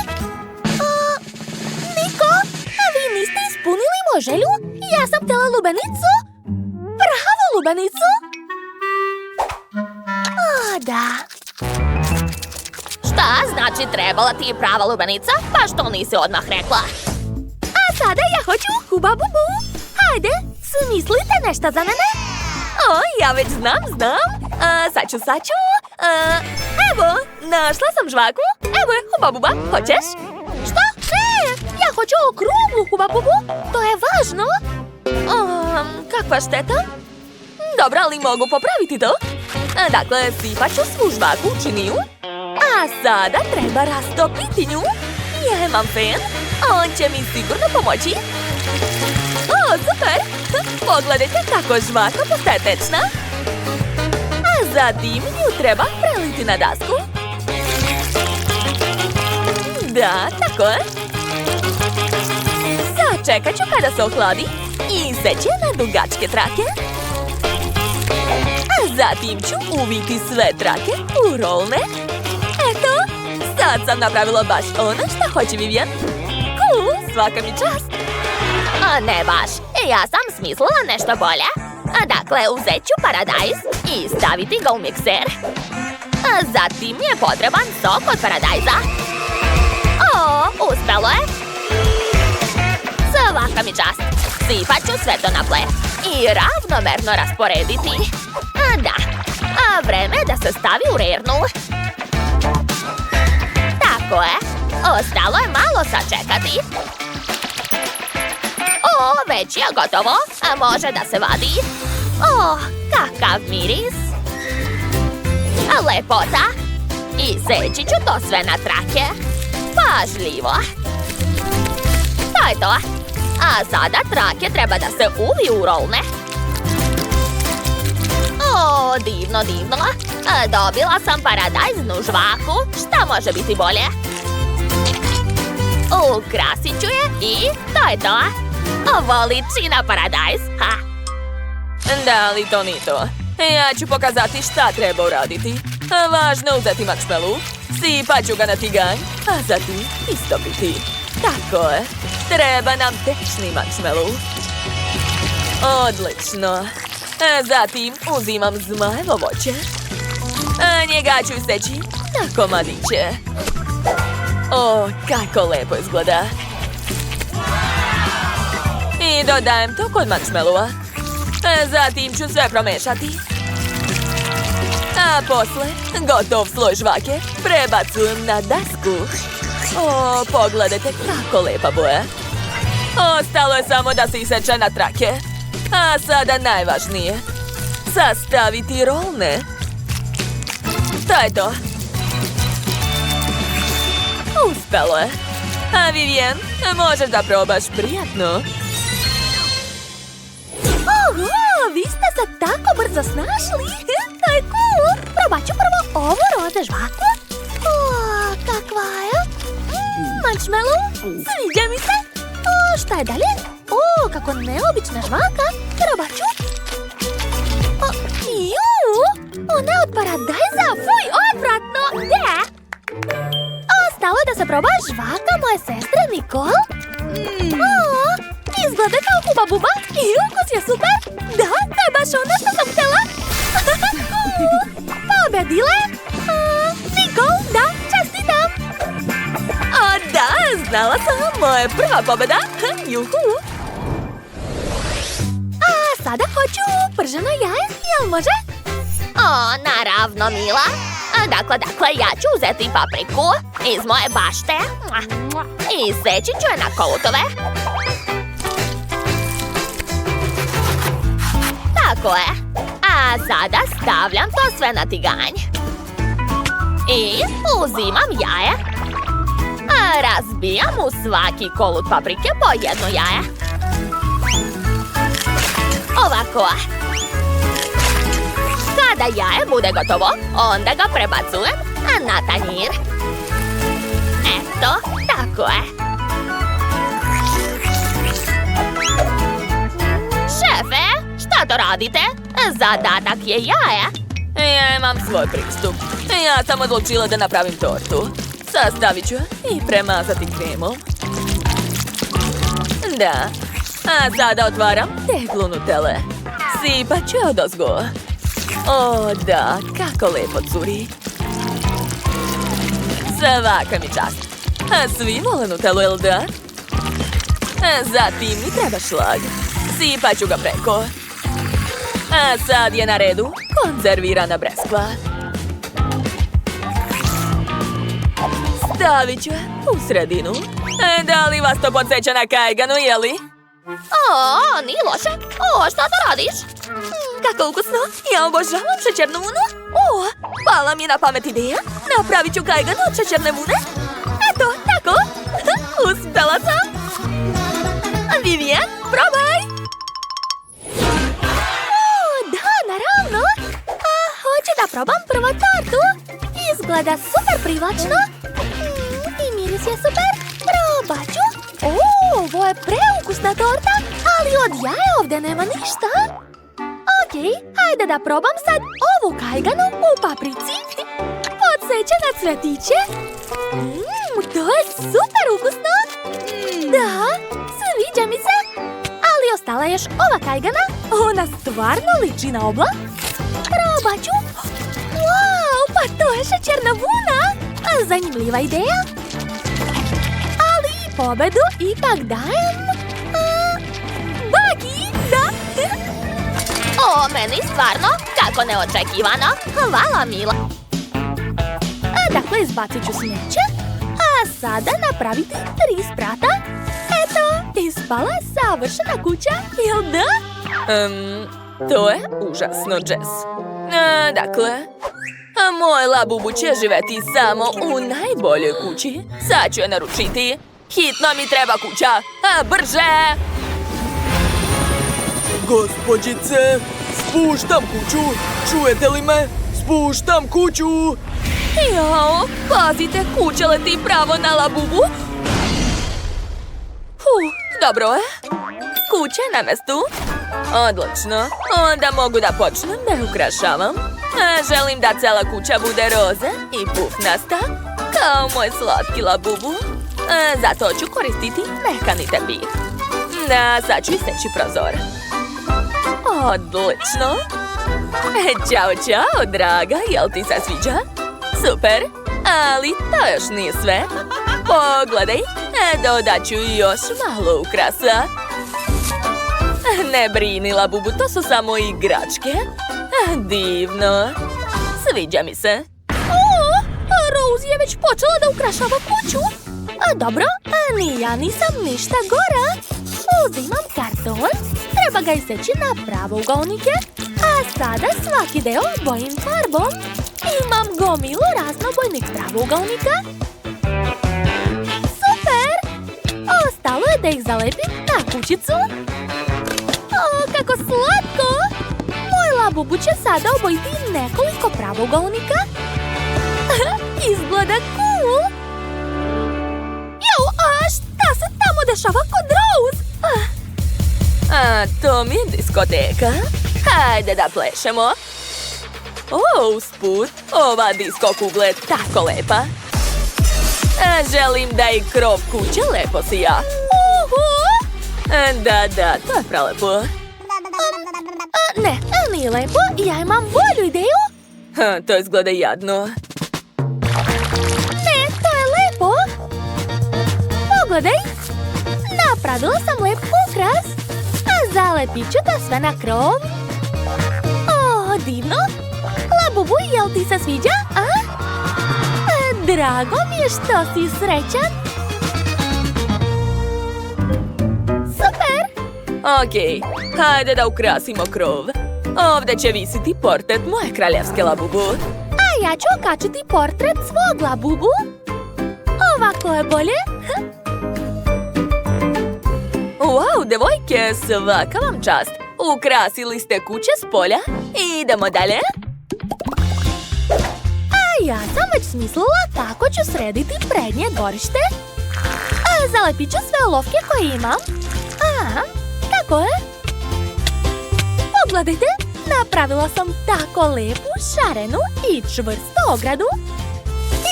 Niko. Vi niste ispunili moju želju. Ja sam htjela lubenicu. Pravu lubenicu. Da.
Šta znači trebala ti je prava lubenica? Pa što nisi odmah rekla?
A sada ja hoću Huba Bubu. Hajde, smislite nešto za mene.
Ja već znam. Sad ću. Evo, našla sam žvaku. Evo je Huba Buba, hoćeš?
Šta? Ja hoću okruglu Huba Bubu. To je važno.
Kakva šteta? Dobro, ali mogu popraviti to. Dakle, sipat ću svu žvaku u činiju. A sada treba rastopiti nju. Ja imam fen. On će mi sigurno pomoći. Super! Pogledajte kako žvaka postaje tečna. Zatim ju treba preliti na dasku. Da, tako je. Sačekat ću kada se ohladi i seći na dugačke trake. A zatim ću uviti sve trake u rolne. Eto, sad sam napravila baš ono što hoće Vivian. Cool, svaka mi čast.
Ne baš, ja sam smislila nešto bolje. Dakle, uzet ću paradajz i staviti ga u mikser. Zatim je potreban sok od paradajza. Uspelo je. Svaka mi čast. Sipat ću sve to na ple i ravnomerno rasporediti. Da, vreme je da se stavi u rernu. Tako je. Ostalo je malo sačekati. Već je gotovo, a može da se vadi. Kakav miris. Lepota. I seći ću to sve na trake. Pažljivo. To je to. A sada trake treba da se uviju u rolne. Divno, divno. Dobila sam paradajznu žvaku. Šta može biti bolje? Ukrasit ću je i to je to. Ovo liči na paradajz, ha?
Da, ali to ni to. Ja ću pokazati šta treba uraditi. Važno je uzeti marshmallow, sipat ću ga na tiganj, a zatim istopiti. Tako je. Treba nam tečni marshmallow. Odlično. Zatim uzimam zmajevo voće. Njega ću iseći na komadiće. Kako lepo izgleda. I dodajem to kod marshmallowa. Zatim ću sve promešati. A posle, gotov sloj žvake prebacujem na dasku. Pogledajte kako lepa boja. Ostalo je samo da se iseče na trake. A sada najvažnije. Sastaviti rolne. To je to. Uspelo je. A Vivian, možeš da probaš prijatno.
Vi ste se tako brzo snašli. To je cool. Probat ću prvo ovu roze žvaku. Kakva je? Marshmallow? Sviđa mi se. Šta je dalje? Kako neobična žvaka. Probat ću. Ona je od paradajza. Fuj, odvratno. Gdje? Ostalo je da se proba žvaka moje sestre Nicole. Izgleda kao Huba Buba i ukus je super. Da, to je baš ono što sam htjela. Pobedile. Nicole, da, čestitam.
Da, znala sam, moja prva pobjeda. Juhu.
A sada hoću prženo jaje, jel može?
Naravno, Mila. Dakle, ja ću uzeti papriku iz moje bašte i seći ću je na kolutove. Tako je. A sada stavljam to sve na tiganj. I uzimam jaje. Razbijam u svaki kolut paprike po jedno jaje. Ovako. Kada jaje bude gotovo, onda ga prebacujem na tanjir. Eto, tako je. Šefe, šta to radite? Zadatak je jaje.
Ja imam svoj pristup. Ja sam odlučila da napravim tortu. Sastavit ću i premazati kremom. Da. A sada otvaram teglu Nutelle. Sipat ću je odozgo. Da, kako lepo curi. Svaka mi čast. A svi vole Nutellu, jel da? Zatim mi treba šlag. Sipat ću ga preko. A sad je na redu konzervirana breskva. Stavit ću je u sredinu. Da li vas to podsjeća na kajganu, jeli?
Nije loše. Šta to radiš?
Kako ukusno. Ja obožavam šećernu vunu. Pala mi je na pamet ideja. Napravit ću kajganu od šećerne vune. Eto, tako. Uspela sam. Vivian, probaj.
Da, naravno. Hoću da probam prvo tortu. Izgleda super privlačno. I miris je super. Probat ću. Ovo je preukusna torta, ali od jaja ovdje nema ništa. Okej, hajde da probam sad ovu kajganu u paprici. Podsjeća na cvetiće. To je super ukusno. Da, sviđa mi se. Ali ostala je još ova kajgana. Ona stvarno liči na obla. Probat ću. Wow, pa to je šećerna vuna. Zanimljiva ideja. Ali pobedu ipak dajem Bagi, da.
O, meni stvarno, kako neočekivano. Hvala, Mila.
Dakle, izbacit ću smeće. A sada napraviti 3 sprata. Eto, ispala je savršena kuća, jel da?
To je užasno, Jess. Dakle, moj Labubu će živeti samo u najboljoj kući. Sad ću je naručiti. Hitno mi treba kuća. Brže!
Gospođice, spuštam kuću. Čujete li me? Spuštam kuću.
Jao, pazite, kuća leti pravo na Labubu. Dobro je. Kuća je na mjestu. Odlično. Onda mogu da počnem da je ukrašavam. Želim da cela kuća bude roze i pufnasta, kao moj slatki Labubu. Zato ću koristiti mekani tepih. Sad ću isteći prozor. Odlično. Ćao, čao, draga, jel ti se sviđa? Super, ali to još nije sve. Pogledaj, dodat ću još malo ukrasa. Ne brini, Labubu, to su samo igračke. Divno. Sviđa mi se.
Rose je već počela da ukrašava kuću. Dobro, ni ja nisam ništa gora. Uzimam karton, treba ga iseći na pravougaolnike, a sada svaki deo bojim farbom. Imam gomilu raznobojnih pravougaolnika. Super! Ostalo je da ih zalepim na kućicu. Kako slatko! Moj Labubu će sada obojiti nekoliko pravougaolnika. Izgleda cool! Šta se tamo dešava kod Rose?
To mi je diskoteka. Hajde da plešemo. Usput, ova disko kugla je tako lepa. Želim da i krov kuće lepo sija. Da, to je prelepo.
Ne, nije lepo. Ja imam bolju ideju.
To izgleda jadno.
Ne, to je lepo. Pogledaj. Napravila sam lep ukras. A zalepit ću to sve na krov. Divno. Labubu, jel ti se sviđa, a? Drago mi je što si srećan. Super.
Okej, hajde da ukrasimo krov. Ovdje će visiti portret moje kraljevske Labubu.
A ja ću okačiti portret svog Labubu. Ovako je bolje.
Wow, devojke, svaka vam čast. Ukrasili ste kuće s polja. Idemo dalje.
A ja sam već smislila kako ću srediti prednje dvorište. Zalepit ću sve olovke koje imam. Tako je. Pogledajte, napravila sam tako lepu, šarenu i čvrstu ogradu.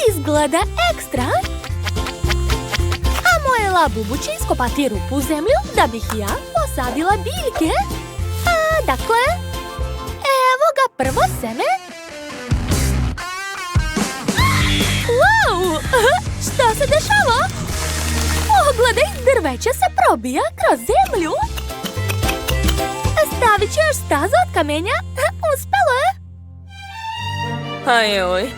Izgleda ekstra. A moje Labubu će iskopati rupu u zemlju da bih ja posadila biljke. Dakle, evo ga prvo seme. Wow, šta se dešava? Pogledaj, drveće se probija kroz zemlju. Stavit ću još stazu od kamenja. Uspelo je.
Ajoj.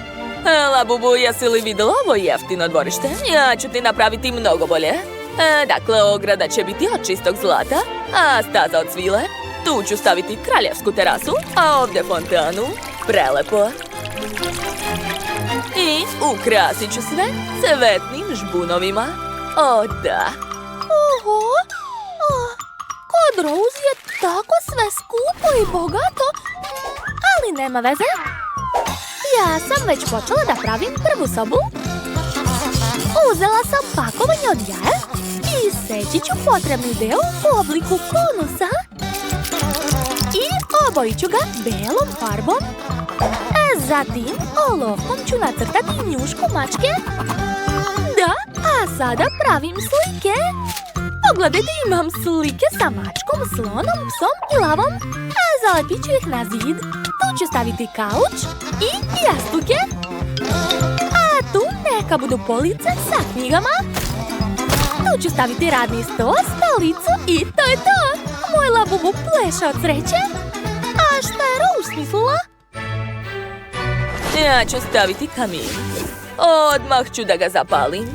Labubu, jesi li vidjela ovo jeftino dvorište? Ja ću ti napraviti mnogo bolje. Dakle, ograda će biti od čistog zlata, a staza od svile. Tu ću staviti kraljevsku terasu, a ovdje fontanu. Prelepo. I ukrasit ću sve cvetnim žbunovima. O, da.
Kod Rose je tako sve skupo i bogato, ali nema veze. Ja sam već počela da pravim prvu sobu. Uzela sam pakovanje od jaja i seći ću potrebni deo u obliku konusa i obojit ću ga belom farbom. Zatim olovkom ću nacrtati njušku mačke. Da, a sada pravim slike. Pogledajte, imam slike sa mačkom, slonom, psom i lavom. Zalepit ću ih na zid. Tu ću staviti kauč i jastuke. A tu neka budu police sa knjigama. Tu ću staviti radni sto, stolicu i to je to. Moj Labubu pleše od sreće. A šta je Rose smislila?
Ja ću staviti kamin. Odmah ću da ga zapalim.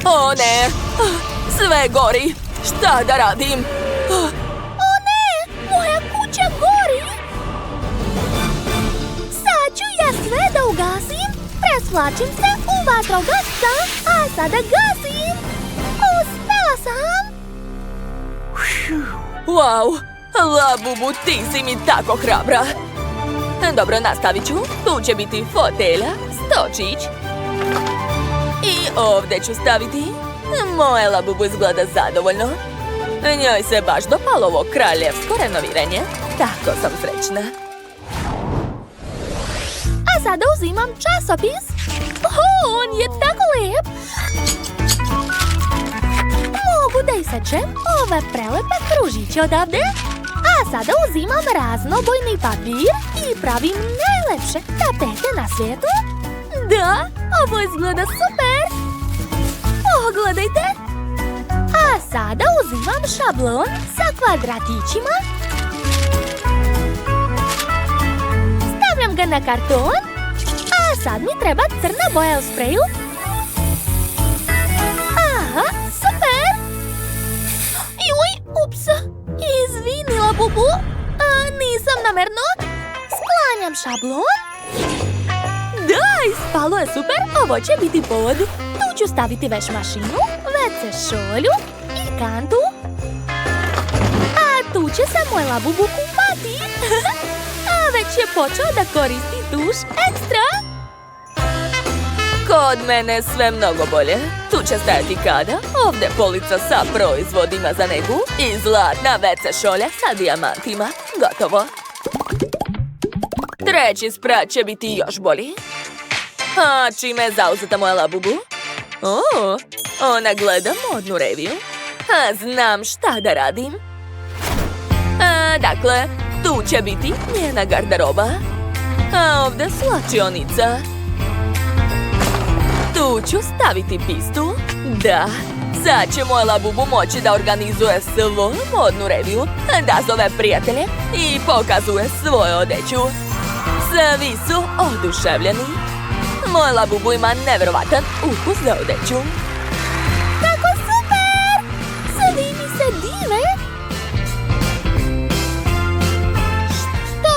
O ne! Sve gori! Šta da radim?
O ne! Moja kuća gori! Sad ću ja sve da ugasim. Presvlačim se u vatrogasca, a sada gasim. Uspela sam!
Wow! Labubu, ti si mi tako hrabra! Dobro, nastavit ću. Tu će biti fotelja, stočić. I ovdje ću staviti. Moje Labubu izgleda zadovoljno. Njoj se baš dopalo ovo kraljevsko renoviranje. Tako sam srećna.
A sada uzimam časopis. On je tako lijep. Mogu da isečem ove prelepe kružiće odavde. A sada uzimam raznobojni papir i pravim najlepše tapete na svijetu. Da, ovo izgleda super. Pogledajte. A sada uzimam šablon sa kvadratićima. Stavljam ga na karton. A sad mi treba crna boja u spreju. Aha, super. Juj, ups. Izvini, Labubu. Nisam namerno. Sklanjam šablon. Da, ispalo je super. Ovo će biti pod. Tu ću staviti veš mašinu, WC šolju i kantu. A tu će se moj Labubu kupati. A već je počeo da koristi duš ekstra.
Kod mene sve mnogo bolje. Tu će stajati kada, ovdje polica sa proizvodima za negu i zlatna WC šolja sa dijamantima. Gotovo. Treći sprat će biti još bolji. A čime je zauzeta moja Labubu? Ona gleda modnu reviju. A znam šta da radim. Dakle, tu će biti njena garderoba. A ovdje slačionica. Tu ću staviti pistu. Da, sad će moj Labubu moći da organizuje svoju modnu reviju, da zove prijatelje i pokazuje svoju odeću. Svi su oduševljeni. Moj Labubu ima nevjerovatan ukus za odeću.
Kako super! Svi mi se dive. Što?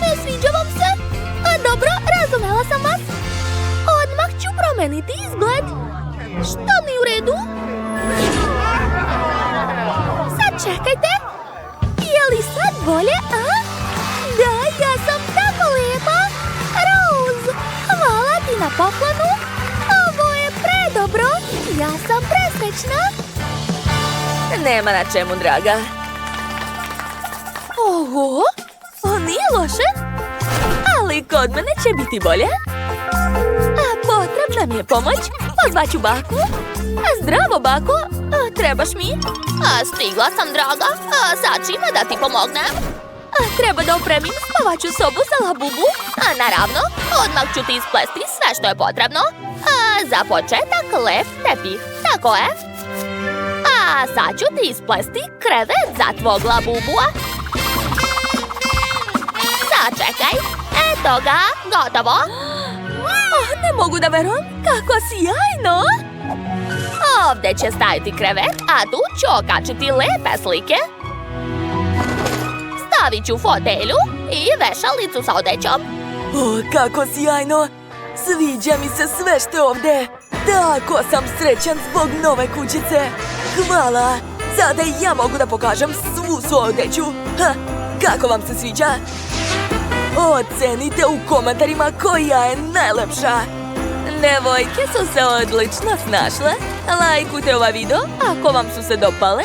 Ne sviđa vam se? Dobro, razumela sam vas. Odmah ću promeniti izgled. Što mi u redu? Sad čekajte. Je li sad bolje, a? Da, ja sam tako lijepa. Rose, hvala ti na poklonu. Ovo je predobro. Ja sam presrećna.
Nema na čemu, draga.
Oho, nije loše.
Ali kod mene će biti bolje.
Potrebna mi je pomoć. Pozvaću baku. Zdravo, bako. Trebaš mi?
Stigla sam, draga. Sad čime da ti pomognem?
Treba da opremim spavaću sobu za Labubu.
Naravno, odmah ću ti isplesti sve što je potrebno. Za početak lep tepih, tako je. A sad ću ti isplesti krevet za tvog Labubua. Sačekaj, eto ga, gotovo.
Ne mogu da verujem, kako sjajno!
Ovdje će staviti krevet, a tu ću okačiti lepe slike. Stavit ću fotelju i vešalicu sa odećom.
Kako sjajno! Sviđa mi se sve što je ovdje. Tako sam srećan zbog nove kućice. Hvala! Sada i ja mogu da pokažem svu svoju odeću. Kako vam se sviđa? Ocenite u komentarima koja je najlepša. Devojke su se odlično snašle. Lajkujte ovaj video ako vam su se dopale.